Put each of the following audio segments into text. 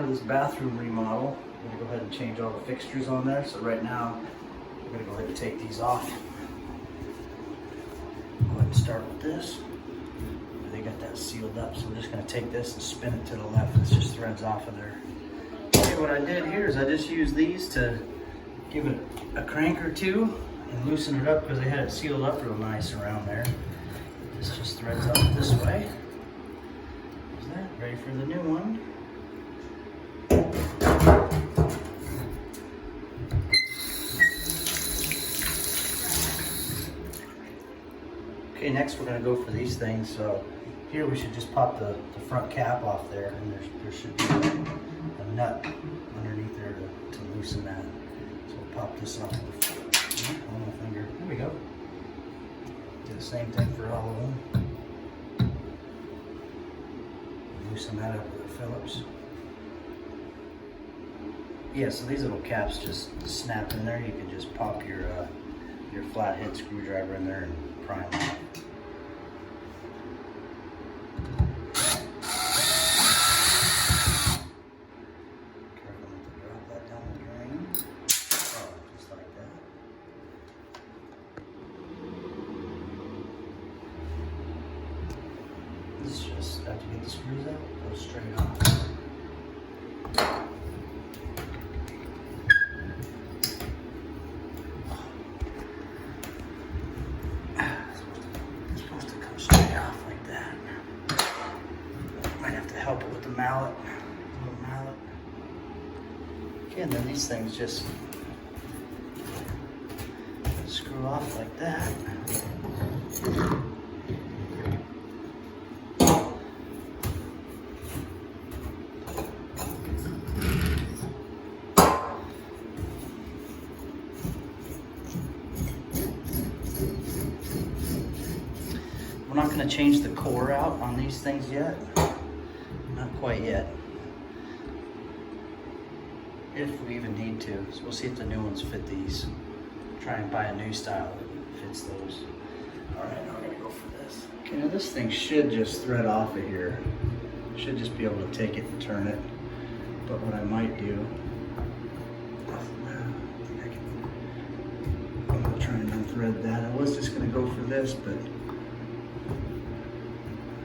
part of this bathroom remodel. I'm gonna go ahead and change all the fixtures on there. So right now, we're gonna go ahead and take these off. Go ahead and start with this. They got that sealed up, so we're just gonna take this and spin it to the left. It just threads off of there. Okay, what I did here is I just used these to give it a crank or two and loosen it up because they had it sealed up real nice around there. This just threads up this way. There's that, ready for the new one. Okay, next we're gonna go for these things. So here we should just pop the front cap off there, and there should be a nut underneath there to loosen that. So we'll pop this off with on my finger. There we go. Do the same thing for all of them. Loosen that up with a Phillips. Yeah, so these little caps just snap in there. You can just pop your flathead screwdriver in there and prime it. Careful not to drop that down the drain. Oh, just like that. This is just, after you get the screws out, go straight on. It's supposed to come straight off like that. Might have to help it with the mallet, little mallet. Okay, and then these things just screw off like that. We're not going to change the core out on these things yet. Not quite yet. If we even need to. So we'll see if the new ones fit these. Try and buy a new style that fits those. Alright, now we're going to go for this. Okay, now this thing should just thread off of here. Should just be able to take it and turn it. But what I might do, I'm going to try and unthread that. I was just going to go for this, but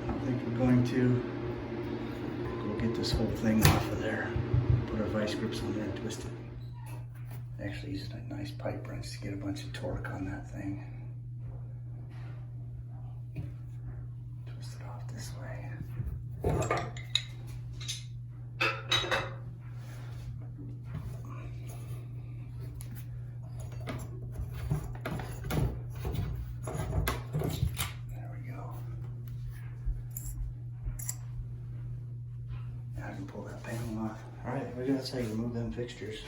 I think we're going to go get this whole thing off of there. Put our vice grips on there and twist it. Actually using a nice pipe wrench to get a bunch of torque on that thing. Twist it off this way. I can pull that panel off. All right, that's how you remove them fixtures.